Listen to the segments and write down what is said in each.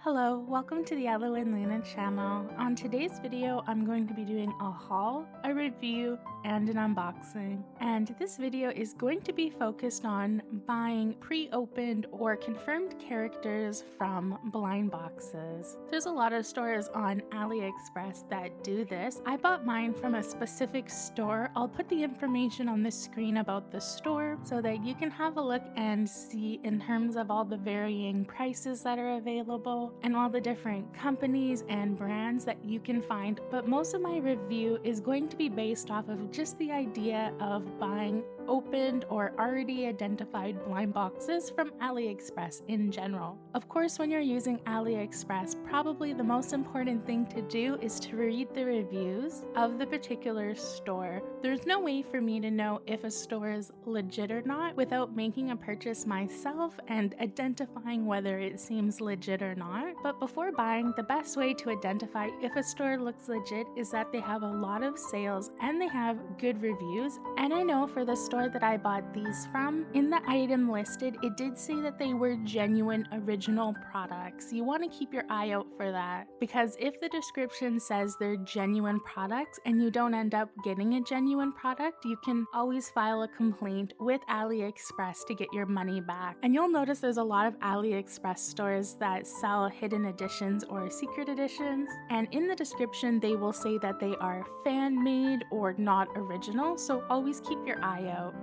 Hello, welcome to the Aloe and Luna channel. On today's video, I'm going to be doing a haul, a review, and an unboxing. And this video is going to be focused on buying pre-opened or confirmed characters from blind boxes. There's a lot of stores on AliExpress that do this. I bought mine from a specific store. I'll put the information on the screen about the store so that you can have a look and see in terms of all the varying prices that are available and all the different companies and brands that you can find. But most of my review is going to be based off of just the idea of buying opened or already identified blind boxes from AliExpress in general. Of course, when you're using AliExpress, probably the most important thing to do is to read the reviews of the particular store. There's no way for me to know if a store is legit or not without making a purchase myself and identifying whether it seems legit or not. But before buying, the best way to identify if a store looks legit is that they have a lot of sales and they have good reviews. And I know for the store that I bought these from, in the item listed, it did say that they were genuine original products. You want to keep your eye out for that, because if the description says they're genuine products and you don't end up getting a genuine product, you can always file a complaint with AliExpress to get your money back. And you'll notice there's a lot of AliExpress stores that sell hidden editions or secret editions, and in the description they will say that they are fan-made or not original, so always keep your eye out.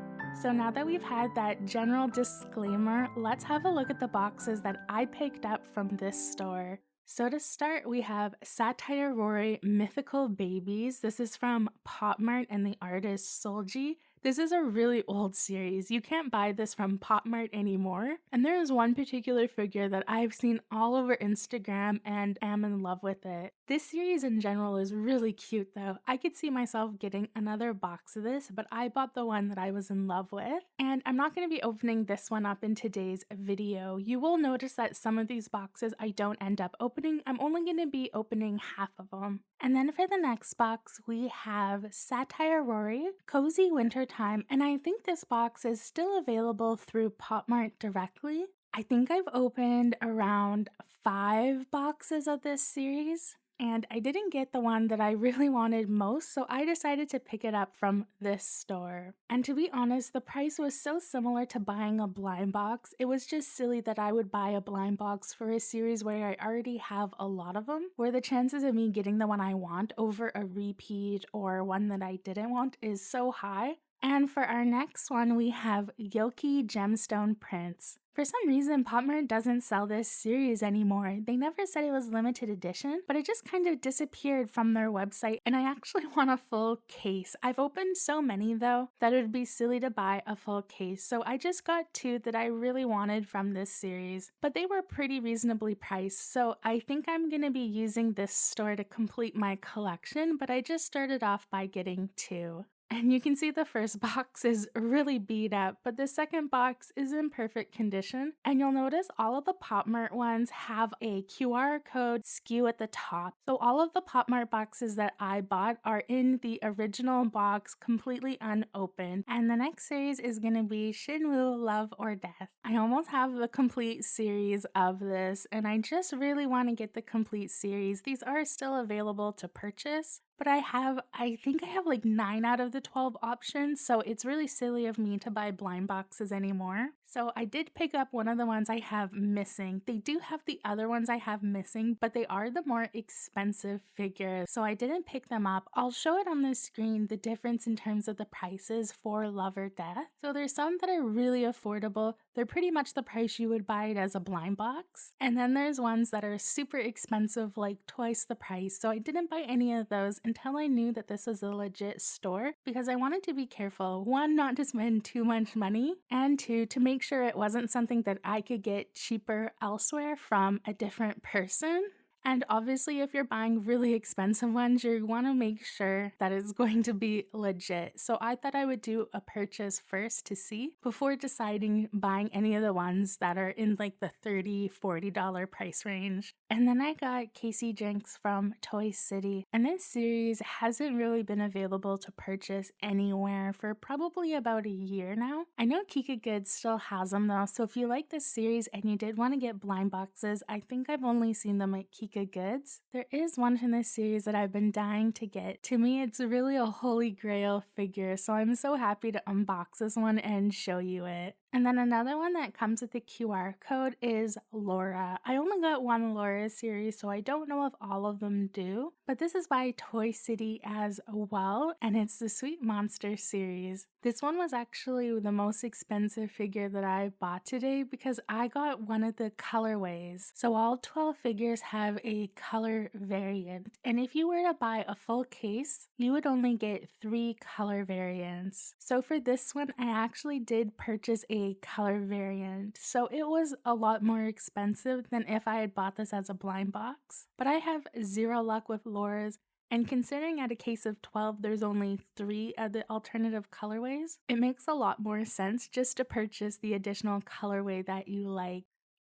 So now that we've had that general disclaimer, let's have a look at the boxes that I picked up from this store. So to start, we have Satyr Rory Mythical Babies. This is from Popmart and the artist Seulgie. This is a really old series. You can't buy this from Popmart anymore. And there is one particular figure that I've seen all over Instagram and am in love with it. This series in general is really cute though. I could see myself getting another box of this, but I bought the one that I was in love with. And I'm not going to be opening this one up in today's video. You will notice that some of these boxes I don't end up opening. I'm only going to be opening half of them. And then for the next box, we have Satyr Rory Cozy Wintertime, and I think this box is still available through Popmart directly. I think I've opened around 5 boxes of this series, and I didn't get the one that I really wanted most, so I decided to pick it up from this store. And to be honest, the price was so similar to buying a blind box. It was just silly that I would buy a blind box for a series where I already have a lot of them, where the chances of me getting the one I want over a repeat or one that I didn't want is so high. And for our next one, we have Yoki Gemstone Prints. For some reason, Popmart doesn't sell this series anymore. They never said it was limited edition, but it just kind of disappeared from their website, and I actually want a full case. I've opened so many though that it would be silly to buy a full case, so I just got 2 that I really wanted from this series, but they were pretty reasonably priced, so I think I'm going to be using this store to complete my collection, but I just started off by getting 2. And you can see the first box is really beat up, but the second box is in perfect condition. And you'll notice all of the Popmart ones have a QR code SKU at the top. So all of the Popmart boxes that I bought are in the original box, completely unopened. And the next series is going to be Shinwoo Love or Death. I almost have the complete series of this, and I just really want to get the complete series. These are still available to purchase, but I think I have like 9 out of the 12 options, so it's really silly of me to buy blind boxes anymore. So I did pick up one of the ones I have missing. They do have the other ones I have missing, but they are the more expensive figures, so I didn't pick them up. I'll show it on the screen, the difference in terms of the prices for Love or Death. So there's some that are really affordable. They're pretty much the price you would buy it as a blind box. And then there's ones that are super expensive, like twice the price. So I didn't buy any of those until I knew that this was a legit store, because I wanted to be careful. 1, not to spend too much money, and 2, to make sure it wasn't something that I could get cheaper elsewhere from a different person. And obviously, if you're buying really expensive ones, you want to make sure that it's going to be legit. So I thought I would do a purchase first to see before deciding buying any of the ones that are in like the $30–40 price range. And then I got Cassy Drinks from Toy City. And this series hasn't really been available to purchase anywhere for probably about a year now. I know Kika Goods still has them though. So if you like this series and you did want to get blind boxes, I think I've only seen them at Kika Goods. There is one in this series that I've been dying to get. To me, it's really a holy grail figure, so I'm so happy to unbox this one and show you it. And then another one that comes with the QR code is Laura. I only got one Laura series, so I don't know if all of them do, but this is by Toy City as well, and it's the Sweet Monster series. This one was actually the most expensive figure that I bought today because I got one of the colorways. So all 12 figures have a color variant, and if you were to buy a full case, you would only get 3 color variants. So for this one, I actually did purchase a color variant, so it was a lot more expensive than if I had bought this as a blind box. But I have zero luck with Laura's, and considering at a case of 12 there's only 3 of the alternative colorways, it makes a lot more sense just to purchase the additional colorway that you like.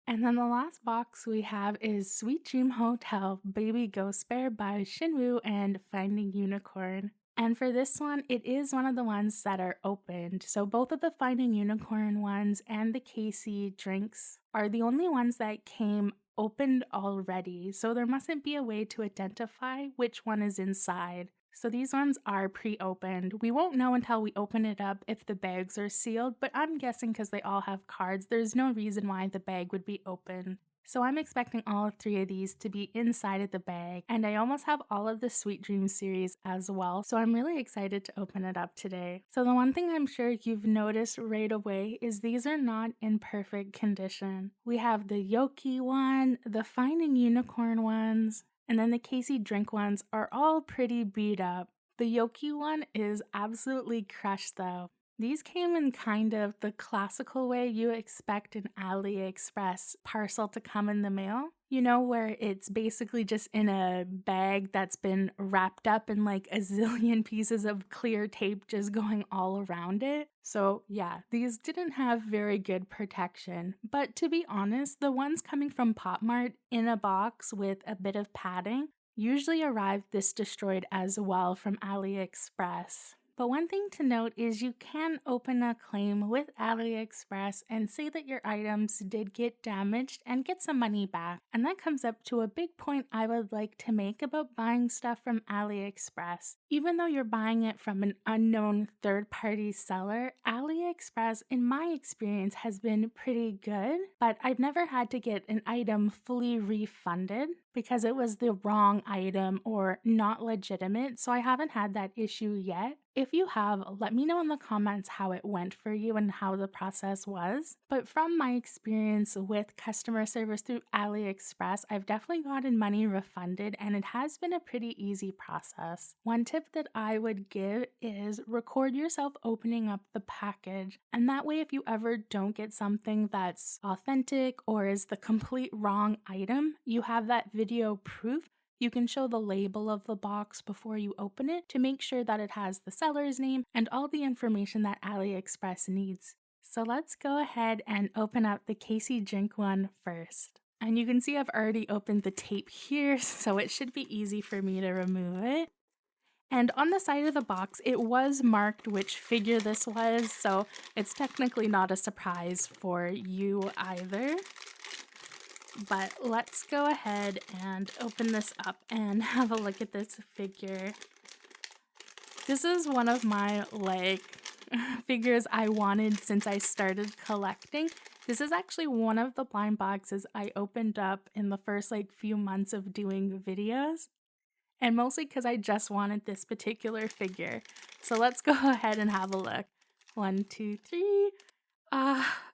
And then the last box we have is Sweet Dream Hotel Baby Ghost Bear by Shinwoo and Finding Unicorn. And for this one, it is one of the ones that are opened. So both of the Finding Unicorn ones and the Cassy Drinks are the only ones that came opened already. So there mustn't be a way to identify which one is inside. So these ones are pre-opened. We won't know until we open it up if the bags are sealed, but I'm guessing because they all have cards, there's no reason why the bag would be open. So I'm expecting all 3 of these to be inside of the bag, and I almost have all of the Sweet Dreams series as well, so I'm really excited to open it up today. So the one thing I'm sure you've noticed right away is these are not in perfect condition. We have the Yoki one, the Finding Unicorn ones, and then the Cassy Drink ones are all pretty beat up. The Yoki one is absolutely crushed though. These came in kind of the classical way you expect an AliExpress parcel to come in the mail. You know, where it's basically just in a bag that's been wrapped up in like a zillion pieces of clear tape just going all around it. So yeah, these didn't have very good protection. But to be honest, the ones coming from Popmart in a box with a bit of padding usually arrive this destroyed as well from AliExpress. But one thing to note is you can open a claim with AliExpress and say that your items did get damaged and get some money back. And that comes up to a big point I would like to make about buying stuff from AliExpress. Even though you're buying it from an unknown third-party seller, AliExpress, in my experience, has been pretty good, but I've never had to get an item fully refunded because it was the wrong item or not legitimate, so I haven't had that issue yet. If you have, let me know in the comments how it went for you and how the process was. But from my experience with customer service through AliExpress, I've definitely gotten money refunded and it has been a pretty easy process. One tip that I would give is record yourself opening up the package, and that way if you ever don't get something that's authentic or is the complete wrong item, you have that video proof. You can show the label of the box before you open it to make sure that it has the seller's name and all the information that AliExpress needs. So let's go ahead and open up the Cassy Drink one first. And you can see I've already opened the tape here, so it should be easy for me to remove it. And on the side of the box, it was marked which figure this was, so it's technically not a surprise for you either. But let's go ahead and open this up and have a look at this figure. This is one of my figures I wanted since I started collecting. This is actually one of the blind boxes I opened up in the first few months of doing videos. And mostly because I just wanted this particular figure. So let's go ahead and have a look. 1, 2, 3.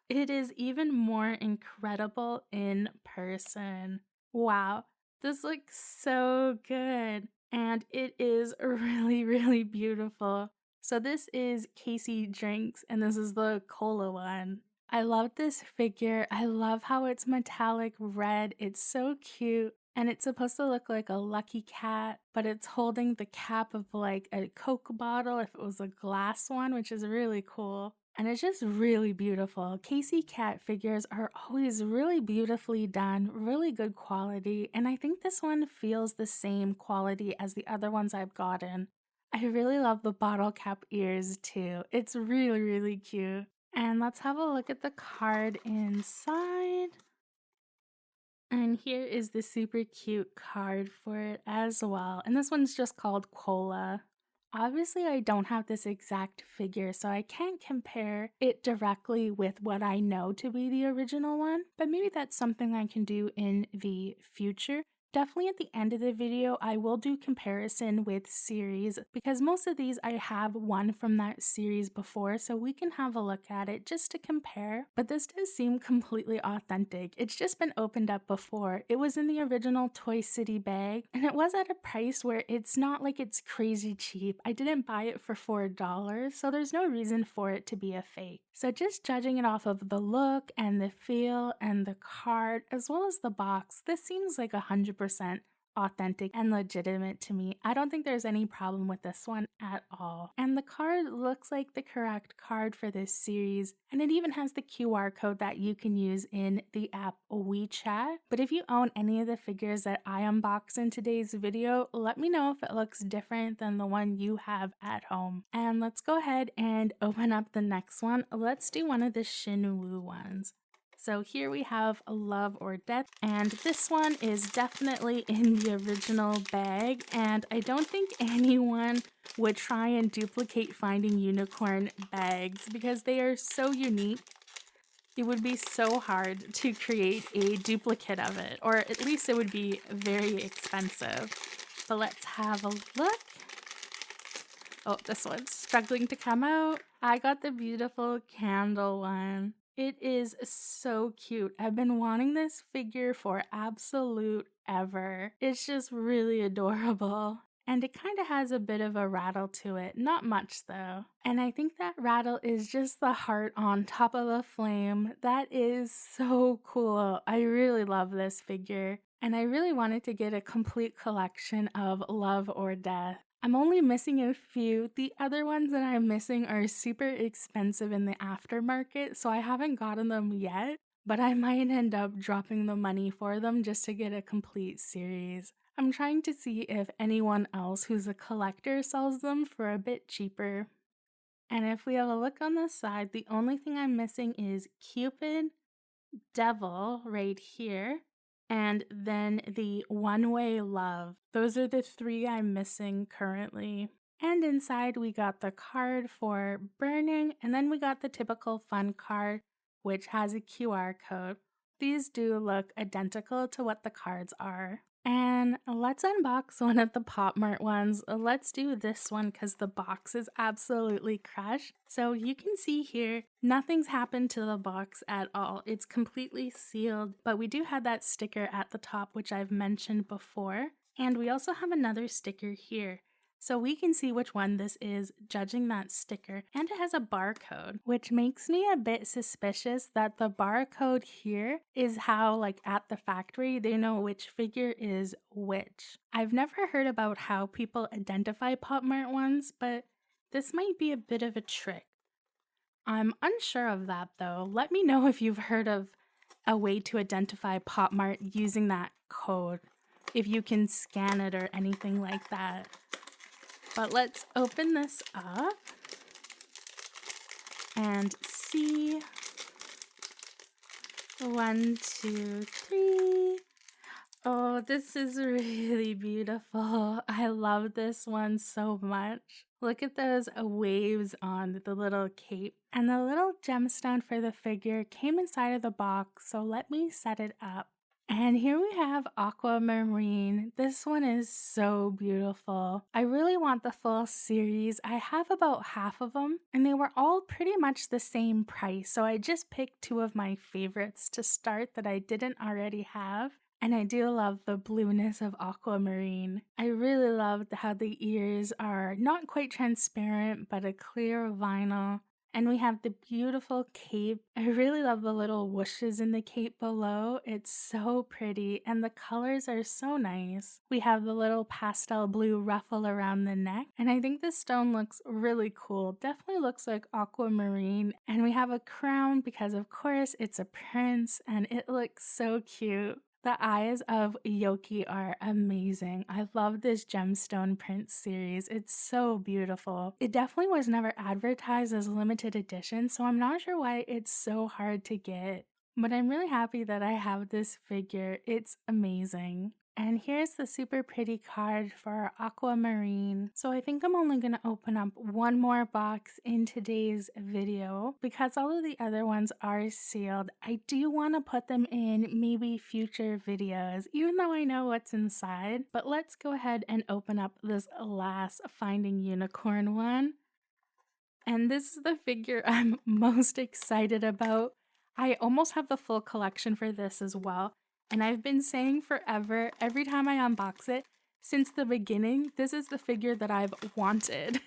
It is even more incredible in person. Wow, this looks so good. And it is really, really beautiful. So this is Cassy Drinks, and this is the cola one. I love this figure. I love how it's metallic red. It's so cute. And it's supposed to look like a lucky cat, but it's holding the cap of like a Coke bottle if it was a glass one, which is really cool. And it's just really beautiful. Cassy cat figures are always really beautifully done, really good quality, and I think this one feels the same quality as the other ones I've gotten. I really love the bottle cap ears too. It's really, really cute. And let's have a look at the card inside. And here is the super cute card for it as well. And this one's just called Cola. Obviously, I don't have this exact figure, so I can't compare it directly with what I know to be the original one, but maybe that's something I can do in the future. Definitely at the end of the video, I will do comparison with series because most of these I have one from that series before, so we can have a look at it just to compare. But this does seem completely authentic. It's just been opened up before. It was in the original Toy City bag, and it was at a price where it's not like it's crazy cheap. I didn't buy it for $4, so there's no reason for it to be a fake. So just judging it off of the look and the feel and the card as well as the box, this seems like 100% authentic and legitimate to me. I don't think there's any problem with this one at all. And the card looks like the correct card for this series, and it even has the QR code that you can use in the app WeChat. But if you own any of the figures that I unbox in today's video, let me know if it looks different than the one you have at home. And let's go ahead and open up the next one. Let's do one of the Shinwoo ones. So here we have Love or Death, and this one is definitely in the original bag, and I don't think anyone would try and duplicate Finding Unicorn bags because they are so unique. It would be so hard to create a duplicate of it, or at least it would be very expensive. But let's have a look. Oh, this one's struggling to come out. I got the beautiful candle one. It is so cute. I've been wanting this figure for absolute ever. It's just really adorable. And it kind of has a bit of a rattle to it. Not much though. And I think that rattle is just the heart on top of a flame. That is so cool. I really love this figure. And I really wanted to get a complete collection of Love or Death. I'm only missing a few. The other ones that I'm missing are super expensive in the aftermarket, so I haven't gotten them yet, but I might end up dropping the money for them just to get a complete series. I'm trying to see if anyone else who's a collector sells them for a bit cheaper. And if we have a look on the side, the only thing I'm missing is Cupid, Devil right here, and then the One-Way Love. Those are the three I'm missing currently. And inside we got the card for burning, and then we got the typical fun card, which has a QR code. These do look identical to what the cards are. And let's unbox one of the Popmart ones. Let's do this one because the box is absolutely crushed. So you can see here, nothing's happened to the box at all. It's completely sealed, but we do have that sticker at the top, which I've mentioned before. And we also have another sticker here. So we can see which one this is judging that sticker, and it has a barcode, which makes me a bit suspicious that the barcode here is how, like at the factory, they know which figure is which. I've never heard about how people identify Popmart ones, but this might be a bit of a trick. I'm unsure of that though. Let me know if you've heard of a way to identify Popmart using that code, if you can scan it or anything like that. But let's open this up and see. 1, 2, 3. Oh, this is really beautiful. I love this one so much. Look at those waves on the little cape. And the little gemstone for the figure came inside of the box, so let me set it up. And here we have Aquamarine. This one is so beautiful. I really want the full series. I have about half of them, and they were all pretty much the same price, so I just picked two of my favorites to start that I didn't already have. And I do love the blueness of Aquamarine. I really loved how the ears are not quite transparent, but a clear vinyl. And we have the beautiful cape. I really love the little whooshes in the cape below. It's so pretty and the colors are so nice. We have the little pastel blue ruffle around the neck. And I think this stone looks really cool. Definitely looks like aquamarine. And we have a crown because of course it's a prince and it looks so cute. The eyes of Yoki are amazing. I love this gemstone print series. It's so beautiful. It definitely was never advertised as a limited edition, so I'm not sure why it's so hard to get. But I'm really happy that I have this figure. It's amazing. And here's the super pretty card for Aquamarine. So I think I'm only going to open up one more box in today's video because all of the other ones are sealed. I do want to put them in maybe future videos, even though I know what's inside. But let's go ahead and open up this last Finding Unicorn one. And this is the figure I'm most excited about. I almost have the full collection for this as well. And I've been saying forever, every time I unbox it, since the beginning, this is the figure that I've wanted.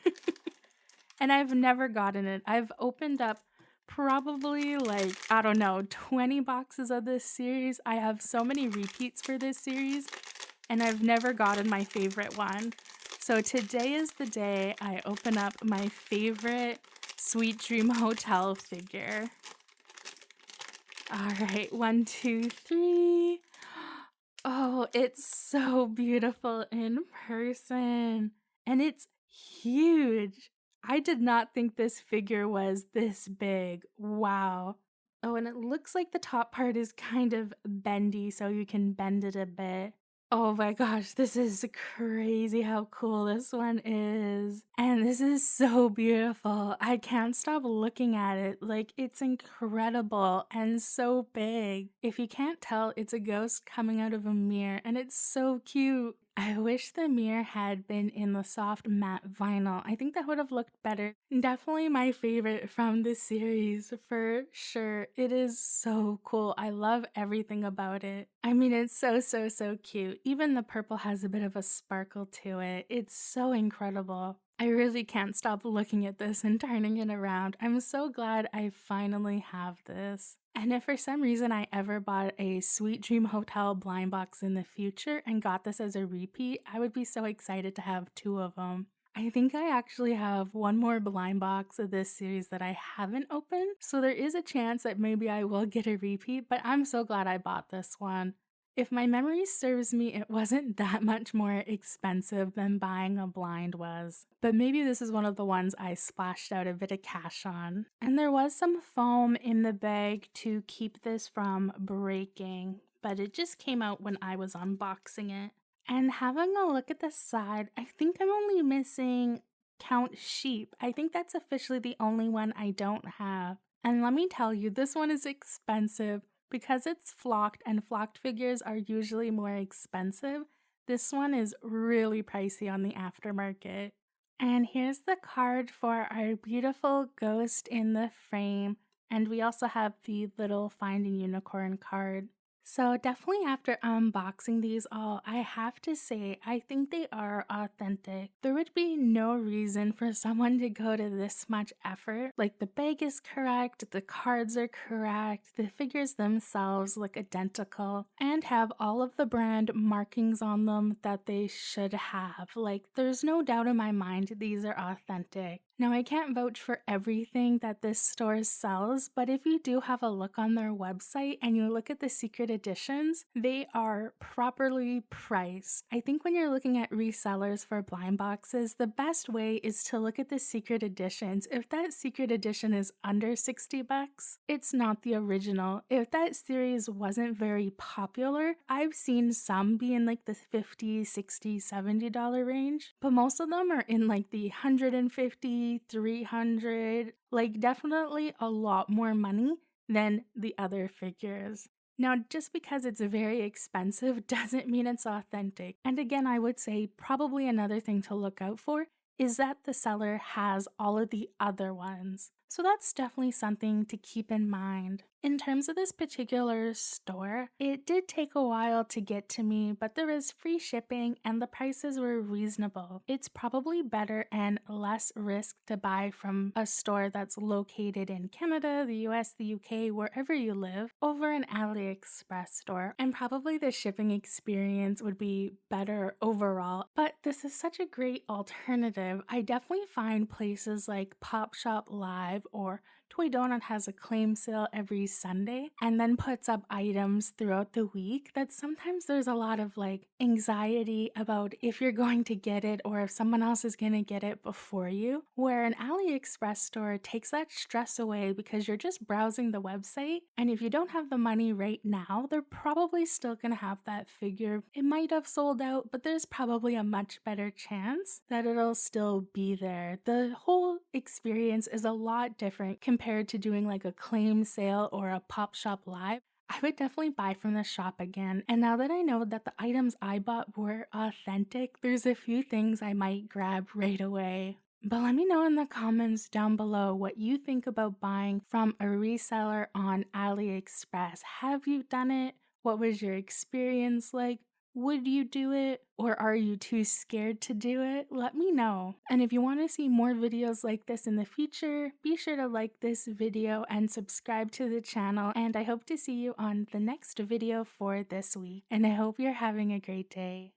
And I've never gotten it. I've opened up probably like, I don't know, 20 boxes of this series. I have so many repeats for this series, and I've never gotten my favorite one. So today is the day I open up my favorite Sweet Dream Hotel figure. All right, 1, 2, 3. Oh, it's so beautiful in person. And it's huge. I did not think this figure was this big. Wow. Oh, and it looks like the top part is kind of bendy, so you can bend it a bit. Oh my gosh, this is crazy how cool this one is. And this is so beautiful. I can't stop looking at it. Like, it's incredible and so big. If you can't tell, it's a ghost coming out of a mirror and it's so cute. I wish the mirror had been in the soft matte vinyl. I think that would have looked better. Definitely my favorite from this series for sure. It is so cool. I love everything about it. I mean, it's so cute. Even the purple has a bit of a sparkle to it. It's so incredible. I really can't stop looking at this and turning it around. I'm so glad I finally have this. And if for some reason I ever bought a Sweet Dream Hotel blind box in the future and got this as a repeat, I would be so excited to have 2 of them. I think I actually have one more blind box of this series that I haven't opened, so there is a chance that maybe I will get a repeat, but I'm so glad I bought this one. If my memory serves me, it wasn't that much more expensive than buying a blind was. But maybe this is one of the ones I splashed out a bit of cash on. And there was some foam in the bag to keep this from breaking, but it just came out when I was unboxing it. And having a look at the side, I think I'm only missing Count Sheep. I think that's officially the only one I don't have. And let me tell you, this one is expensive. Because it's flocked and flocked figures are usually more expensive, this one is really pricey on the aftermarket. And here's the card for our beautiful ghost in the frame. And we also have the little Finding Unicorn card. So definitely after unboxing these all, I have to say, I think they are authentic. There would be no reason for someone to go to this much effort. Like, the bag is correct, the cards are correct, the figures themselves look identical, and have all of the brand markings on them that they should have. Like, there's no doubt in my mind these are authentic. Now, I can't vouch for everything that this store sells, but if you do have a look on their website and you look at the secret editions, they are properly priced. I think when you're looking at resellers for blind boxes, the best way is to look at the secret editions. If that secret edition is under 60 bucks, it's not the original. If that series wasn't very popular, I've seen some be in like the $50, $60, $70 range, but most of them are in like the $150, $300, like definitely a lot more money than the other figures. Now, just because it's very expensive doesn't mean it's authentic. And again, I would say probably another thing to look out for is that the seller has all of the other ones. So that's definitely something to keep in mind. In terms of this particular store, it did take a while to get to me, but there was free shipping and the prices were reasonable. It's probably better and less risk to buy from a store that's located in Canada, the US, the UK, wherever you live, over an AliExpress store. And probably the shipping experience would be better overall. But this is such a great alternative. I definitely find places like Pop Shop Live or Toy Donut has a claim sale every Sunday and then puts up items throughout the week that sometimes there's a lot of like anxiety about if you're going to get it or if someone else is going to get it before you, where an AliExpress store takes that stress away because you're just browsing the website, and if you don't have the money right now, they're probably still going to have that figure. It might have sold out, but there's probably a much better chance that it'll still be there. The whole experience is a lot different compared to doing like a claim sale or a Pop Shop Live. I would definitely buy from the shop again. And now that I know that the items I bought were authentic, there's a few things I might grab right away. But let me know in the comments down below what you think about buying from a reseller on AliExpress. Have you done it? What was your experience like? Would you do it? Or are you too scared to do it? Let me know. And if you want to see more videos like this in the future, be sure to like this video and subscribe to the channel. And I hope to see you on the next video for this week. And I hope you're having a great day.